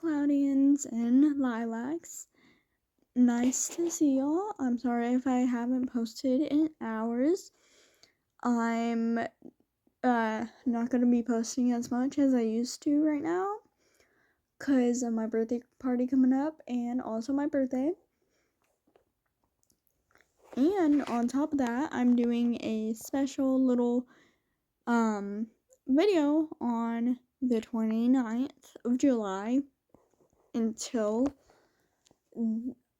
Cloudians and Lilacs. Nice to see y'all. I'm sorry if I haven't posted in hours. I'm not gonna be posting as much as I used to right now because of my birthday party coming up and also my birthday. And on top of that, I'm doing a special little video on the 29th of July until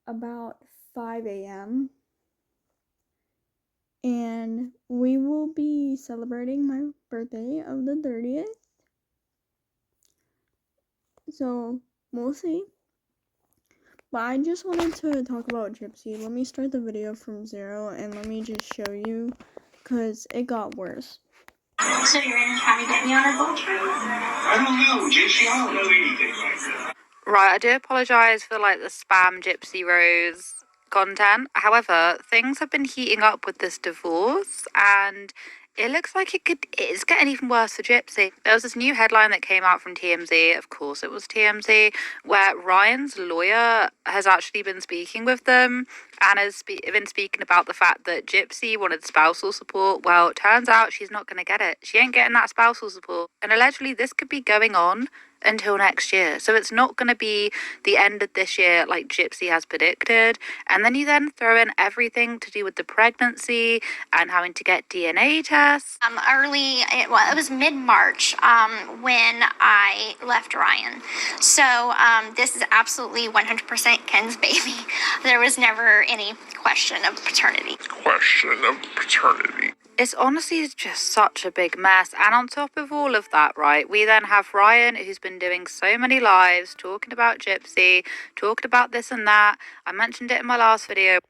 about 5 a.m. And we will be celebrating my birthday of the 30th. So we'll see. But I just wanted to talk about Gypsy. Let me start the video from 0 and let me just show you because it got worse. So you're gonna try to get me on a boat trip? I don't know, Gypsy. I don't know anything like that. Right, I do apologise for the spam Gypsy Rose content. However, things have been heating up with this divorce and it looks like it's getting even worse for Gypsy. There was this new headline that came out from TMZ, of course it was TMZ, where Ryan's lawyer has actually been speaking with them and has been speaking about the fact that Gypsy wanted spousal support. Well, it turns out she's not going to get it. She ain't getting that spousal support. And allegedly this could be going on until next year. So it's not going to be the end of this year like Gypsy has predicted. And then you then throw in everything to do with the pregnancy and having to get DNA tests. It was mid-March when I left Ryan. So this is absolutely 100% Ken's baby. There was never any question of paternity. It's honestly just such a big mess. And on top of all of that, right, we then have Ryan, who's been doing so many lives, talking about Gypsy, talking about this and that. I mentioned it in my last video.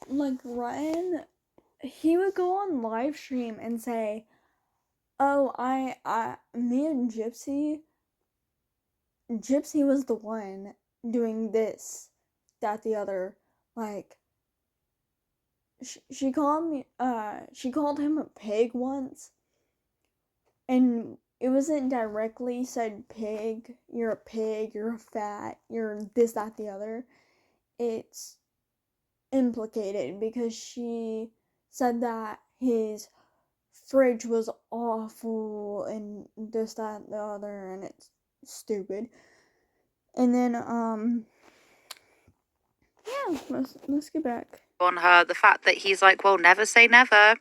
Ryan, he would go on live stream and say, oh, me and Gypsy was the one doing this, that, the other. She called him a pig once, and it wasn't directly said pig, you're a pig, you're a fat, you're this, that, the other. It's implicated because she said that his fridge was awful and this, that, the other, and it's stupid. And then yeah, let's get back on her, the fact that he's like, well, never say never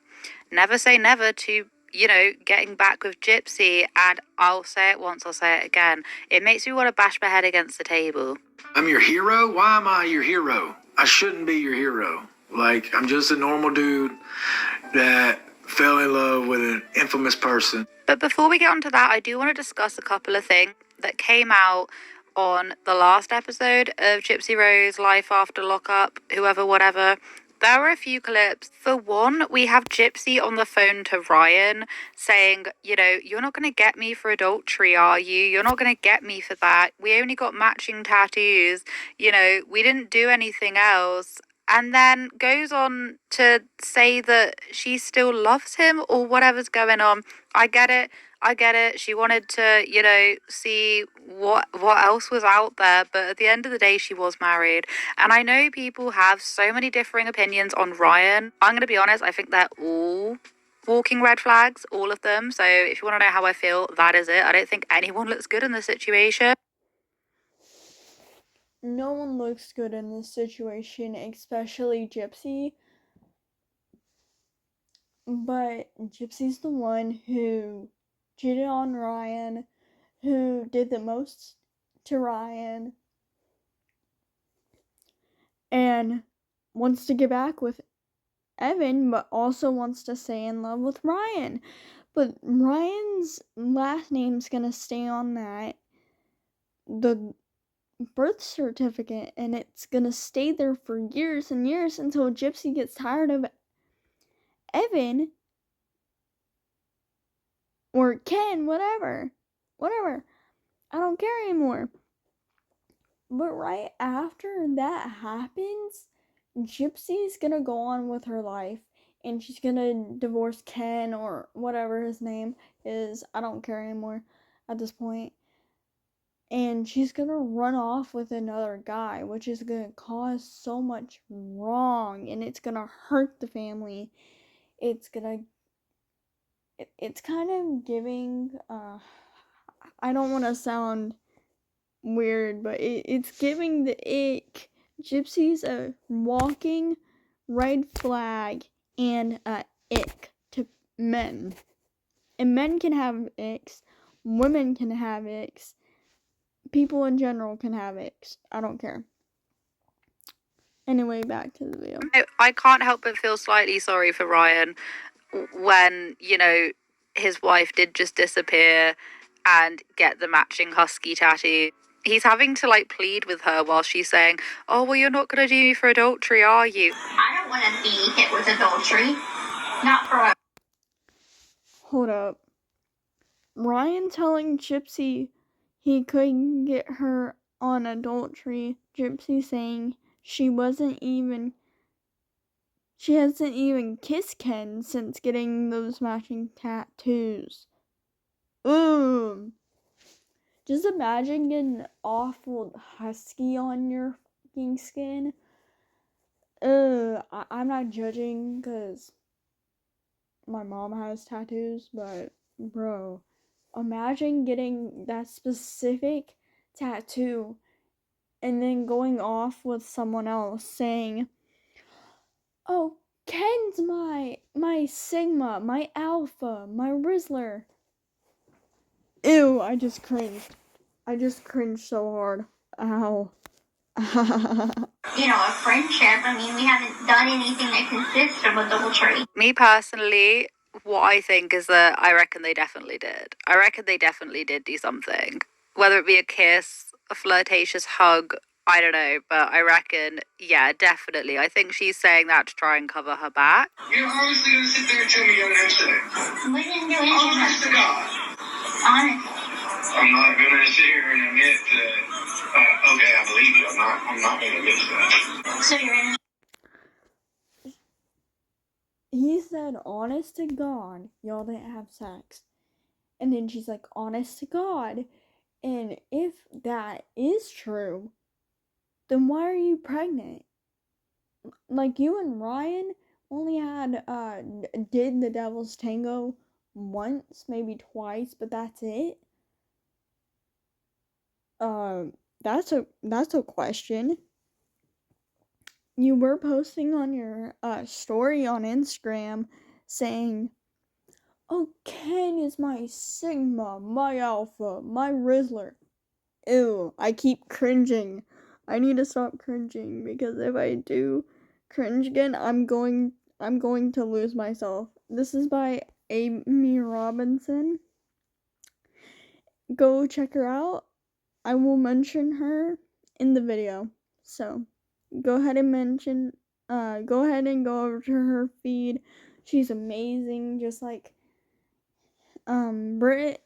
to, getting back with Gypsy. And I'll say it once, I'll say it again, it makes me want to bash my head against the table. I'm your hero? Why am I your hero? I shouldn't be your hero. I'm just a normal dude that fell in love with an infamous person. But before we get onto that, I do want to discuss a couple of things that came out on the last episode of Gypsy Rose Life After Lockup, whoever, whatever. There were a few clips. For one, we have Gypsy on the phone to Ryan saying, you're not going to get me for adultery, are you? You're not going to get me for that. We only got matching tattoos. We didn't do anything else. And then goes on to say that she still loves him or whatever's going on. I get it. She wanted to, see what else was out there. But at the end of the day, she was married. And I know people have so many differing opinions on Ryan. I'm going to be honest. I think they're all walking red flags, all of them. So if you want to know how I feel, that is it. I don't think anyone looks good in this situation. No one looks good in this situation, especially Gypsy. But Gypsy's the one who cheated on Ryan, who did the most to Ryan, and wants to get back with Evan, but also wants to stay in love with Ryan. But Ryan's last name's gonna stay on the birth certificate, and it's gonna stay there for years and years until Gypsy gets tired of Evan or Ken, whatever. I don't care anymore. But right after that happens, Gypsy's gonna go on with her life and she's gonna divorce Ken or whatever his name is. I don't care anymore at this point. and she's gonna run off with another guy, which is gonna cause so much wrong, and it's gonna hurt the family. It's gonna it's kind of giving I don't want to sound weird, but it's giving the ick. Gypsy's a walking red flag and a ick to men. And men can have icks, women can have icks, people in general can have icks. I don't care. Anyway, back to the video. I can't help but feel slightly sorry for Ryan when, you know, his wife did just disappear and get the matching husky tattoo. He's having to like plead with her while she's saying, "Oh, well, you're not gonna do me for adultery, are you?" I don't want to be hit with adultery. Not for a Hold up. Ryan telling Gypsy he couldn't get her on adultery. Gypsy saying she hasn't even kissed Ken since getting those matching tattoos. Ooh. Just imagine getting an awful husky on your fucking skin. I'm not judging because my mom has tattoos, but bro, imagine getting that specific tattoo and then going off with someone else saying, "Oh, Ken's my Sigma, my Alpha, my Rizzler." Ew, I just cringed. I just cringed so hard. Ow. a friendship. I mean, we haven't done anything that consists of adultery. Me personally, what I think is that I reckon they definitely did. I reckon they definitely did do something. Whether it be a kiss, a flirtatious hug, I don't know, but I reckon, yeah, definitely. I think she's saying that to try and cover her back. You're honestly gonna sit there and tell me you don't have sex? We didn't do anything. Honest to God. Honest. I'm not gonna sit here and admit that. Okay, I believe you. I'm not gonna admit to that. So you're in. He said, honest to God, y'all didn't have sex. And then she's like, honest to God. And if that is true, then why are you pregnant? Like, you and Ryan only had, did the Devil's Tango once, maybe twice, but that's it. That's a question. You were posting on your story on Instagram saying, "Oh, Ken is my Sigma, my Alpha, my Rizzler." Ew, I keep cringing. I need to stop cringing because if I do cringe again, I'm going to lose myself. This is by Amy Robinson. Go check her out. I will mention her in the video. So, go ahead and go over to her feed. She's amazing, just like Brit,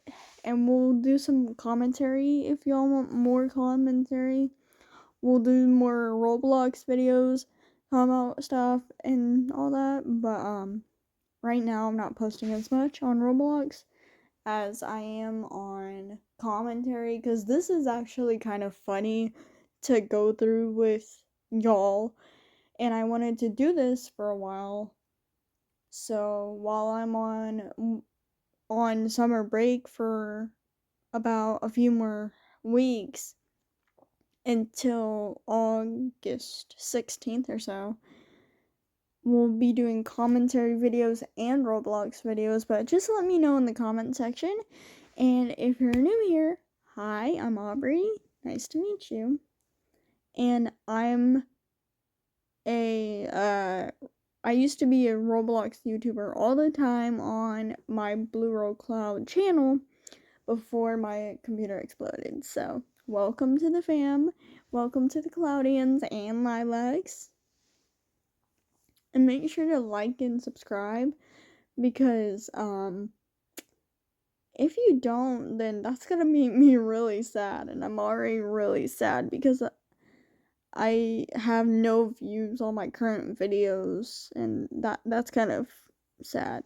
and we'll do some commentary if y'all want more commentary. We'll do more Roblox videos, come out stuff and all that, but right now I'm not posting as much on Roblox as I am on commentary because this is actually kind of funny to go through with y'all, and I wanted to do this for a while. So while I'm on summer break for about a few more weeks until August 16th or so, we'll be doing commentary videos and Roblox videos, but just let me know in the comment section. And if you're new here, hi, I'm Aubrey. Nice to meet you. And I used to be a Roblox YouTuber all the time on my Blue Roll Cloud channel before my computer exploded. So, welcome to the fam. Welcome to the Cloudians and Lilacs. And make sure to like and subscribe because if you don't, then that's gonna make me really sad, and I'm already really sad because I have no views on my current videos, and that's kind of sad.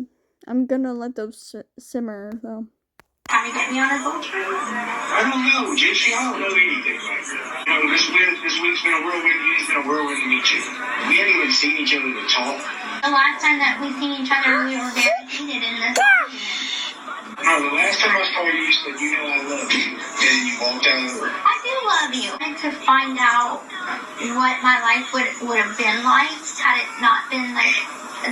I'm gonna let those simmer though. Trying to get me on a boat trip? I don't know, Gypsy. I don't know anything like that. You know, this week's been a whirlwind. It's been a whirlwind to meet you. We haven't even seen each other to talk. The last time that we seen each other, we were very heated in this argument. No, the last time I saw you, you said, you know I love you. And you walked out of the room. I do love you. I wanted to find out what my life would have been like had it not been like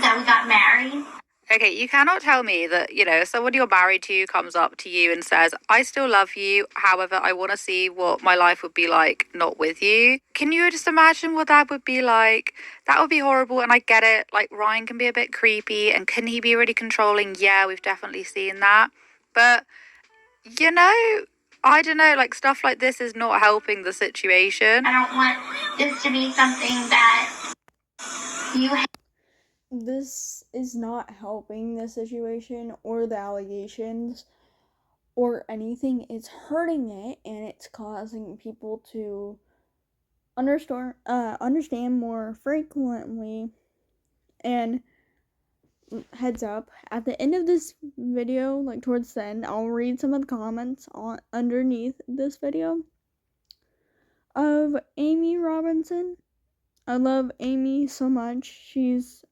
that we got married. Okay, you cannot tell me that, you know, someone you're married to comes up to you and says, I still love you, however, I want to see what my life would be like not with you. Can you just imagine what that would be like? That would be horrible, and I get it. Like, Ryan can be a bit creepy, and can he be really controlling? Yeah, we've definitely seen that. But, you know, I don't know, like, stuff like this is not helping the situation. I don't want this to be something that you This is not helping the situation or the allegations or anything. It's hurting it, and it's causing people to understand more frequently. And heads up, at the end of this video, like towards the end, I'll read some of the comments underneath this video of Amy Robinson. I love Amy so much. She's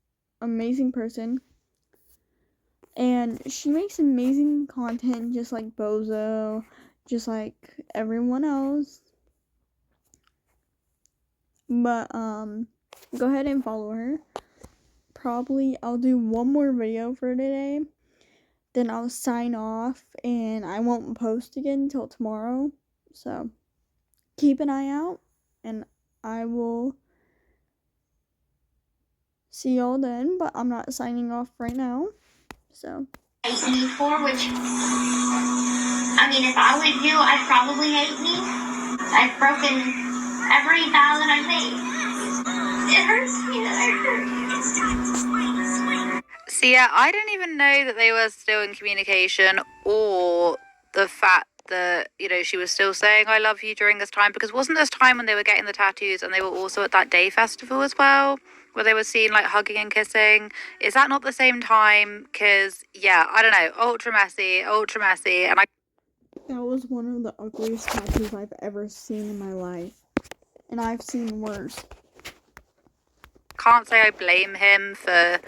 an amazing person, and she makes amazing content just like Bozo, just like everyone else. But go ahead and follow her. Probably I'll do one more video for today, then I'll sign off, and I won't post again until tomorrow. So keep an eye out, and I will see y'all then. But I'm not signing off right now. So hate me for, which, I mean, if I was you, I'd probably hate me. I've broken every vow that I made. It hurts me that I hurt you. So yeah, I didn't even know that they were still in communication, or the fact that, you know, she was still saying I love you during this time, because wasn't this time when they were getting the tattoos and they were also at that day festival as well, where they were seen like hugging and kissing? Is that not the same time? Because yeah, I don't know, ultra messy, and that was one of the ugliest tattoos I've ever seen in my life, and I've seen worse. can't say I blame him for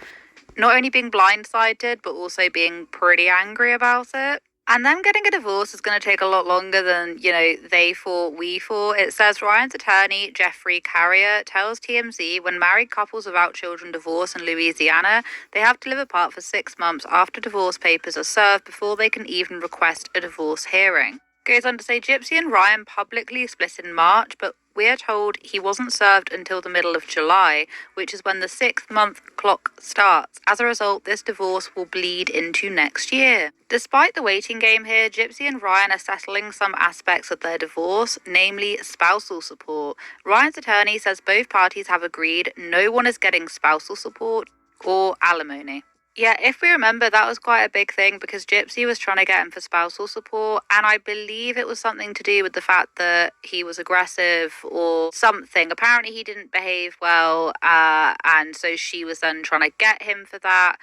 not only being blindsided, but also being pretty angry about it. And them getting a divorce is going to take a lot longer than, you know, they thought, we thought. It says Ryan's attorney, Jeffrey Carrier, tells TMZ when married couples without children divorce in Louisiana, they have to live apart for 6 months after divorce papers are served before they can even request a divorce hearing. Goes on to say Gypsy and Ryan publicly split in March, but we are told he wasn't served until the middle of July, which is when the 6-month clock starts. As a result, this divorce will bleed into next year. Despite the waiting game here, Gypsy and Ryan are settling some aspects of their divorce, namely spousal support. Ryan's attorney says both parties have agreed no one is getting spousal support or alimony. Yeah, if we remember, that was quite a big thing because Gypsy was trying to get him for spousal support, and I believe it was something to do with the fact that he was aggressive or something. Apparently he didn't behave well, and so she was then trying to get him for that.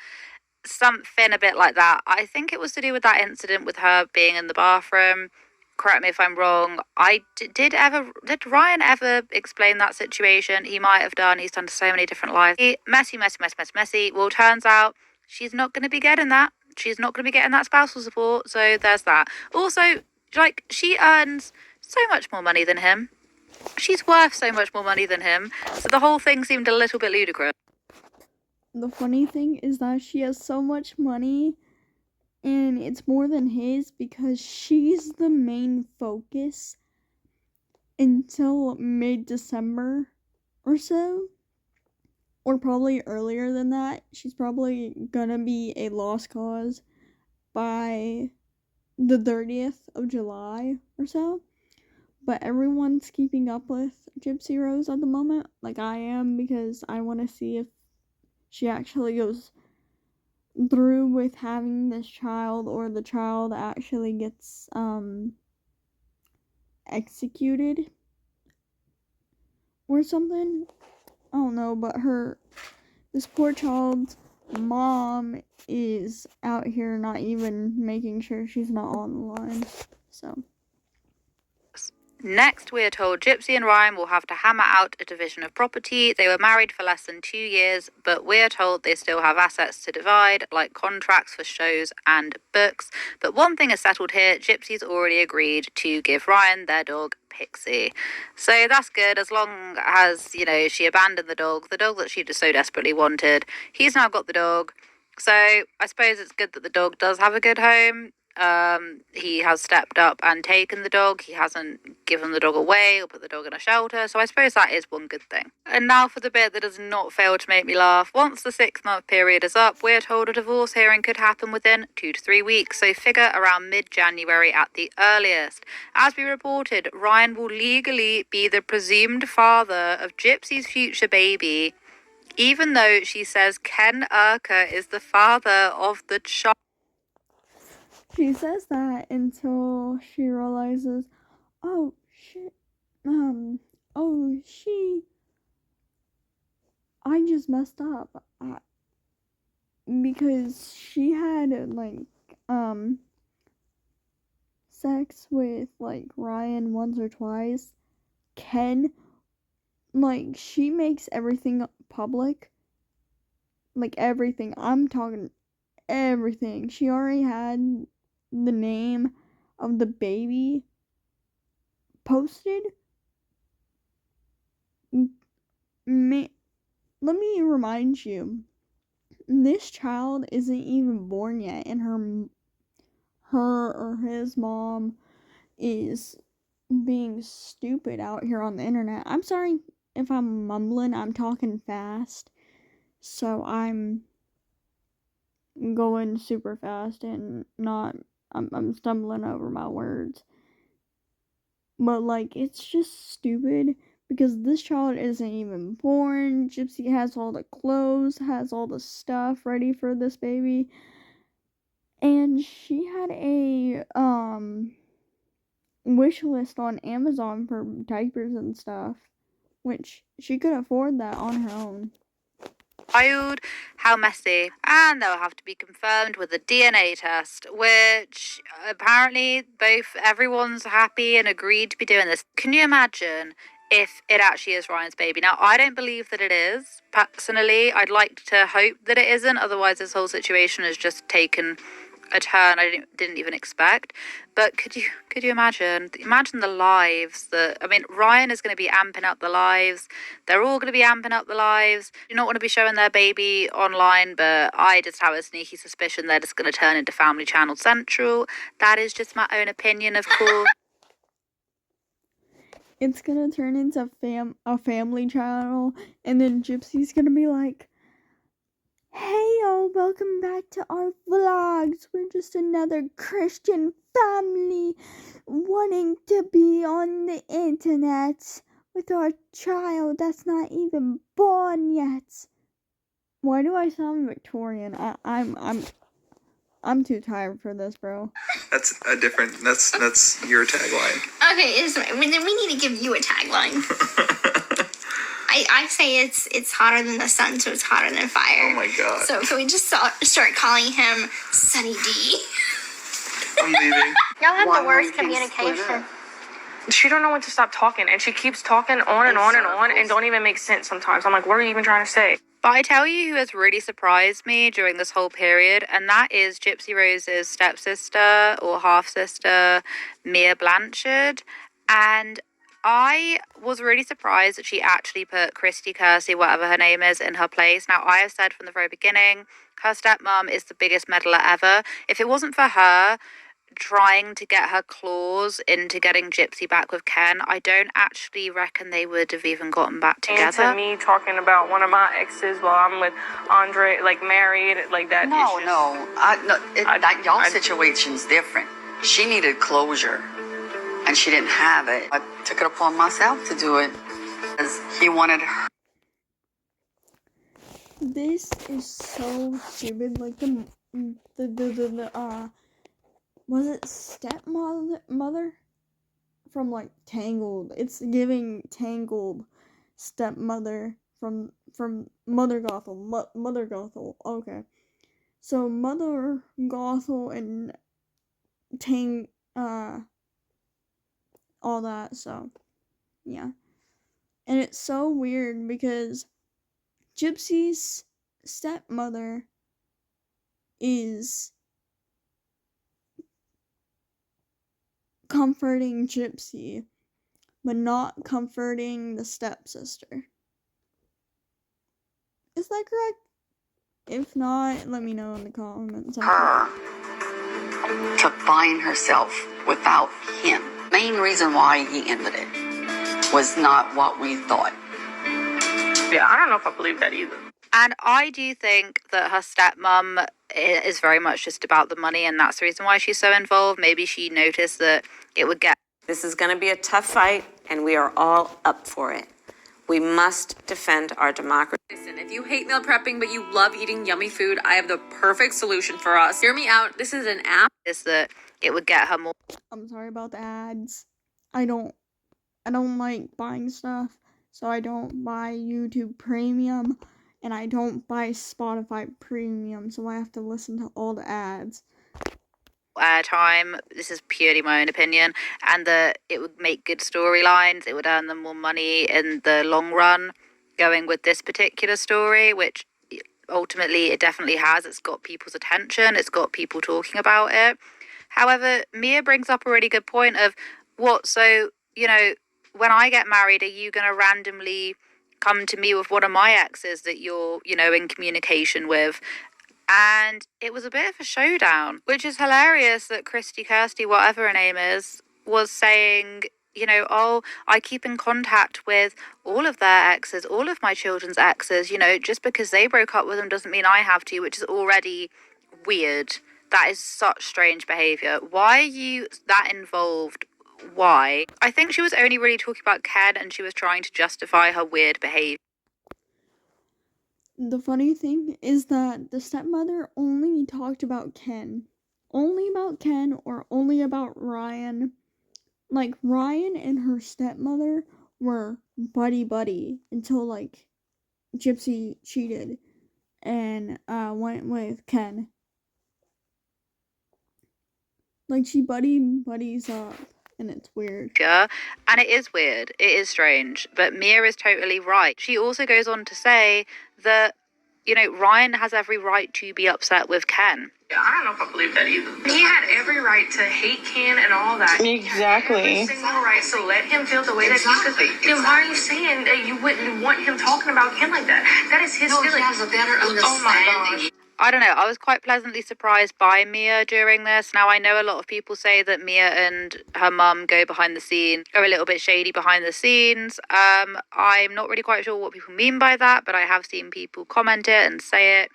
Something a bit like that. I think it was to do with that incident with her being in the bathroom. Correct me if I'm wrong. Did Ryan ever explain that situation? He might have done. He's done so many different lives. Messy. Well, turns out she's not going to be getting that. She's not going to be getting that spousal support. So there's that. Also, like, she earns so much more money than him. She's worth so much more money than him. So the whole thing seemed a little bit ludicrous. The funny thing is that she has so much money, and it's more than his because she's the main focus until mid-December or so. Or probably earlier than that. She's probably gonna be a lost cause by the 30th of July or so. But everyone's keeping up with Gypsy Rose at the moment, like I am, because I want to see if she actually goes through with having this child, or the child actually gets executed or something. I don't know, but this poor child mom is out here not even making sure she's not online. So. Next, we are told Gypsy and Ryan will have to hammer out a division of property. They were married for less than 2 years, but we are told they still have assets to divide, like contracts for shows and books. But one thing is settled here, Gypsy's already agreed to give Ryan their dog, Pixie. So that's good, as long as, you know, she abandoned the dog that she just so desperately wanted. He's now got the dog. So I suppose it's good that the dog does have a good home. He has stepped up and taken the dog. He hasn't given the dog away or put the dog in a shelter. So I suppose that is one good thing. And now for the bit that does not fail to make me laugh. Once the 6-month period is up, we're told a divorce hearing could happen within 2 to 3 weeks. So figure around mid-January at the earliest. As we reported, Ryan will legally be the presumed father of Gypsy's future baby, even though she says Ken Urquhart is the father of the child. She says that until she realizes, oh shit, I just messed up. Because she had, like, sex with, like, Ryan once or twice. Ken, like, she makes everything public. Like, everything. I'm talking everything. She already had the name of the baby posted. Let me remind you, this child isn't even born yet, and her or his mom is being stupid out here on the internet. I'm sorry if I'm mumbling, I'm talking fast, so I'm going super fast and I'm stumbling over my words. But, like, it's just stupid because this child isn't even born. Gypsy has all the clothes, has all the stuff ready for this baby. And she had a wish list on Amazon for diapers and stuff, which she could afford that on her own. Child, how messy. And they'll have to be confirmed with a DNA test, which apparently everyone's happy and agreed to be doing this. Can you imagine if it actually is Ryan's baby? Now, I don't believe that it is. Personally, I'd like to hope that it isn't. Otherwise, this whole situation has just taken a turn I didn't even expect. But could you imagine the lives that, I mean, Ryan is going to be amping up the lives. They're all going to be amping up the lives. You don't want to be showing their baby online, but I just have a sneaky suspicion they're just going to turn into Family Channel Central. That is just my own opinion, of course. It's gonna turn into a family channel, and then Gypsy's gonna be like, hey y'all, welcome back to our vlogs. We're just another Christian family wanting to be on the internet with our child that's not even born yet. Why do I sound Victorian? I'm too tired for this, bro. That's your tagline. Okay, we need to give you a tagline. I say it's hotter than the sun, so it's hotter than fire. Oh my god. So can we just start calling him Sunny D? I'm leaving. Y'all have the worst communication. She don't know when to stop talking, and she keeps talking on and on and on, and don't even make sense sometimes. I'm like, what are you even trying to say? But I tell you who has really surprised me during this whole period, and that is Gypsy Rose's stepsister or half-sister, Mia Blanchard. And I was really surprised that she actually put Christy Kersey, whatever her name is, in her place. Now, I have said from the very beginning, her stepmom is the biggest meddler ever. If it wasn't for her trying to get her claws into getting Gypsy back with Ken, I don't actually reckon they would have even gotten back together. And to me, talking about one of my exes while I'm with Andre, like married, like that. Y'all situation's different. She needed closure, and she didn't have it. I took it upon myself to do it because he wanted her. This is so stupid. Like the was it stepmother from like Tangled? It's giving Tangled stepmother from Mother Gothel. Mother Gothel. Okay. So Mother Gothel and Tang, all that. So yeah, and it's so weird because Gypsy's stepmother is comforting Gypsy, but not comforting the stepsister. Is that correct? If not, let me know in the comments section. Her to find herself without him. Main reason why he ended it was not what we thought. Yeah, I don't know if I believe that either. And I do think that her stepmom is very much just about the money, and that's the reason why she's so involved. Maybe she noticed that it would get... This is going to be a tough fight, and we are all up for it. We must defend our democracy. Listen, if you hate meal prepping but you love eating yummy food, I have the perfect solution for us. Hear me out. This is an app. Is that it would get her more... I'm sorry about the ads. I don't like buying stuff, so I don't buy YouTube Premium, and I don't buy Spotify Premium, so I have to listen to all the ads. Airtime, this is purely my own opinion, and that it would make good storylines, it would earn them more money in the long run, going with this particular story, which ultimately it definitely has. It's got people's attention, it's got people talking about it. However, Mia brings up a really good point of so, when I get married, are you going to randomly come to me with one of my exes that you're, in communication with? And it was a bit of a showdown, which is hilarious that Kirsty, whatever her name is, was saying, oh, I keep in contact with all of their exes, all of my children's exes, just because they broke up with them doesn't mean I have to, which is already weird. That is such strange behavior. Why are you that involved? Why? I think she was only really talking about Ken, and she was trying to justify her weird behavior. The funny thing is that the stepmother only talked about Ken. Only about Ken or only about Ryan. Like, Ryan and her stepmother were buddy until, Gypsy cheated and went with Ken. Like, she buddies up, and it's weird. Yeah, and it is weird. It is strange. But Mia is totally right. She also goes on to say that, Ryan has every right to be upset with Ken. Yeah, I don't know if I believe that either. He had every right to hate Ken and all that. Exactly. Every single right. So let him feel the way that he feels. Then why are you saying that you wouldn't want him talking about Ken like that? That is his feeling. He has a better understanding. Oh my gosh. I don't know. I was quite pleasantly surprised by Mia during this. Now, I know a lot of people say that Mia and her mum go a little bit shady behind the scenes. I'm not really quite sure what people mean by that, but I have seen people comment it and say it.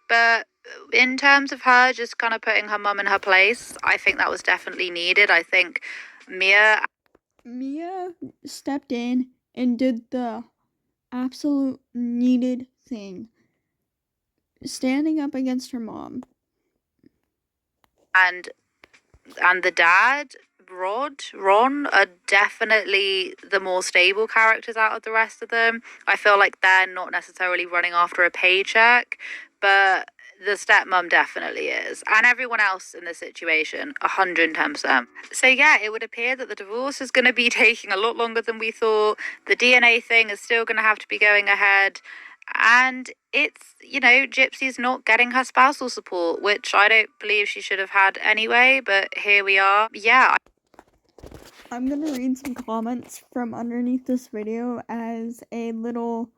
But in terms of her just kind of putting her mum in her place, I think that was definitely needed. I think Mia stepped in and did the absolute needed thing. Standing up against her mom. And the dad, Ron, are definitely the more stable characters out of the rest of them. I feel like they're not necessarily running after a paycheck, but the stepmom definitely is. And everyone else in the situation, 110%. So yeah, it would appear that the divorce is going to be taking a lot longer than we thought. The DNA thing is still going to have to be going ahead. And it's, Gypsy's not getting her spousal support, which I don't believe she should have had anyway, but here we are. Yeah. I'm gonna read some comments from underneath this video as a little,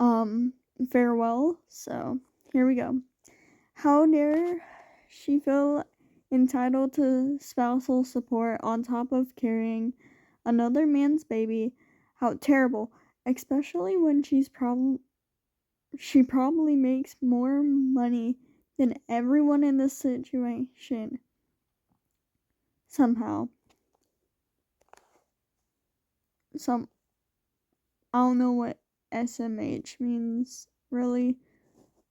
farewell. So, here we go. How dare she feel entitled to spousal support on top of carrying another man's baby? How terrible. Especially when she probably makes more money than everyone in this situation. Somehow. I don't know what SMH means, really.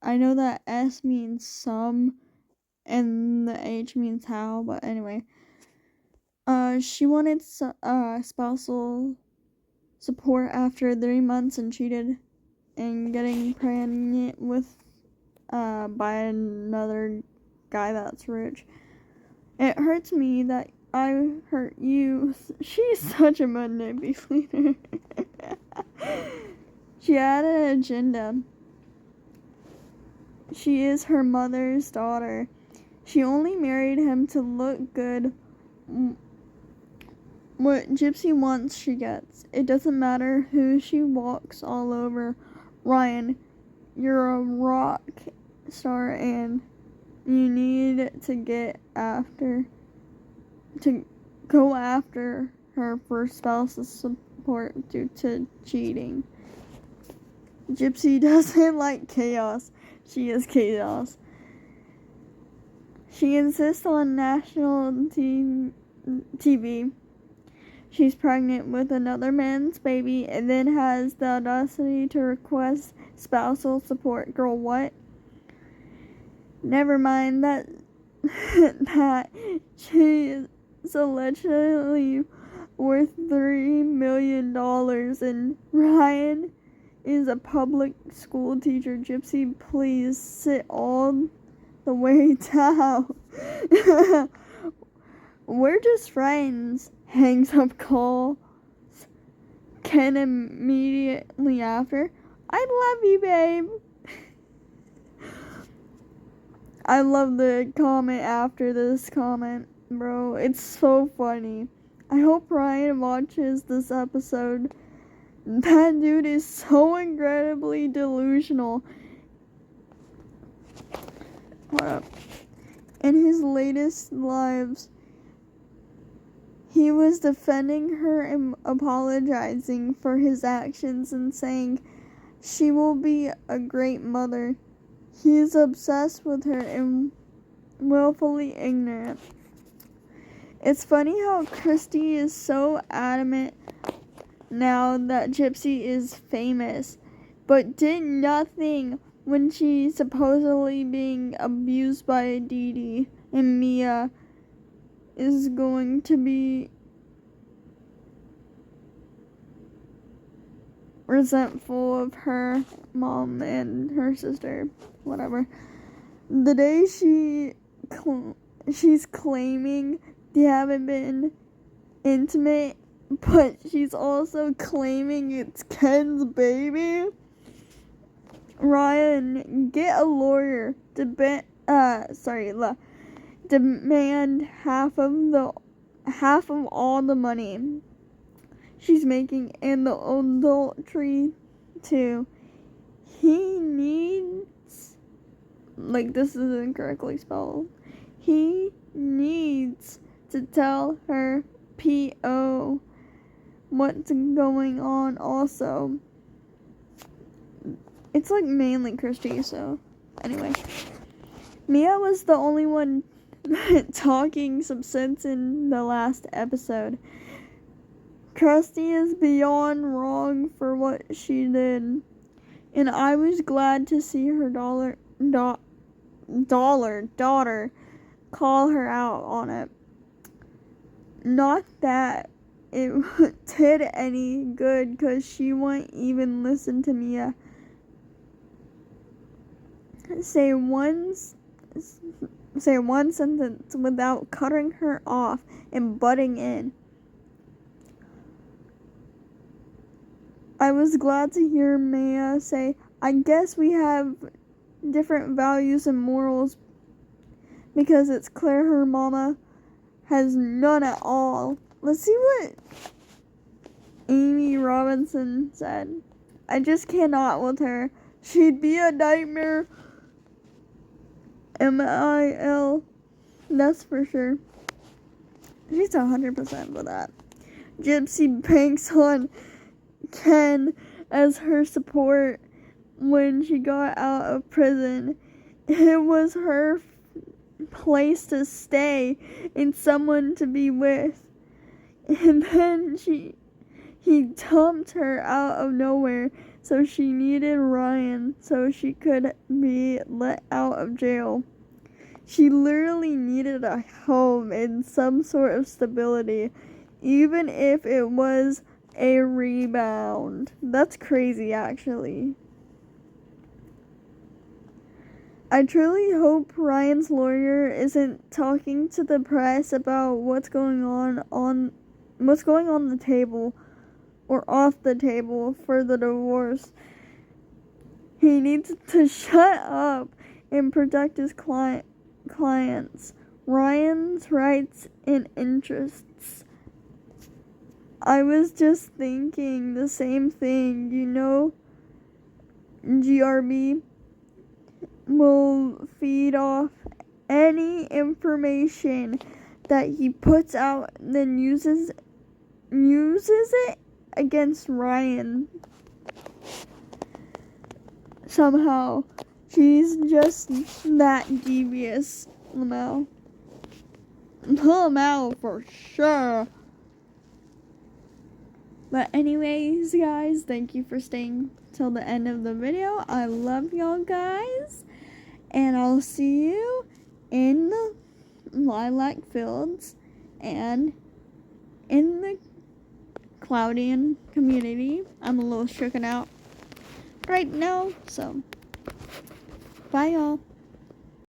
I know that S means some, and the H means how, but anyway. She wanted spousal support after 3 months and cheated and getting pregnant with by another guy that's rich. It hurts me that I hurt you. She's such a manipulator. She had an agenda. She is her mother's daughter. She only married him to look good. What Gypsy wants, she gets. It doesn't matter who she walks all over. Ryan, you're a rock star and you need to go after her for spousal support due to cheating. Gypsy doesn't like chaos. She is chaos. She insists on national TV. She's pregnant with another man's baby and then has the audacity to request spousal support. Girl, what? Never mind that she is allegedly worth $3 million and Ryan is a public school teacher. Gypsy, please sit all the way down. We're just friends. Hangs up calls. Ken immediately after. I love you, babe. I love the comment after this comment, bro. It's so funny. I hope Ryan watches this episode. That dude is so incredibly delusional. Hold up. In his latest lives, he was defending her and apologizing for his actions and saying she will be a great mother. He is obsessed with her and willfully ignorant. It's funny how Christy is so adamant now that Gypsy is famous, but did nothing when she's supposedly being abused by Dee Dee, and Mia is going to be resentful of her mom and her sister, whatever. The day she's claiming they haven't been intimate, but she's also claiming it's Ken's baby. Ryan, get a lawyer. Demand half of all the money she's making and the adultery too. He needs, this is incorrectly spelled. He needs to tell her P.O. what's going on also. It's mainly Christy, so anyway. Mia was the only one talking some sense in the last episode. Christy is beyond wrong for what she did, and I was glad to see her daughter call her out on it. Not that it did any good, because she wouldn't even listen to Mia say one sentence without cutting her off and butting in. I was glad to hear Mia say, I guess we have different values and morals, because it's clear her mama has none at all. Let's see what Amy Robinson said. I just cannot with her. She'd be a nightmare. MIL. That's for sure. She's 100% for that. Gypsy banks on Ken as her support when she got out of prison. It was her place to stay and someone to be with. And then he dumped her out of nowhere, so she needed Ryan so she could be let out of jail. She literally needed a home and some sort of stability, even if it was a rebound. That's crazy, actually. I truly hope Ryan's lawyer isn't talking to the press about what's going on the table or off the table for the divorce. He needs to shut up and protect his clients, Ryan's rights and interests. I was just thinking the same thing, GRB will feed off any information that he puts out, then uses it against Ryan. Somehow, she's just that devious, Lamau. Lamau for sure. But anyways, guys, thank you for staying till the end of the video. I love y'all guys. And I'll see you in the lilac fields and in the Cloudian community. I'm a little shooken out right now, so bye y'all.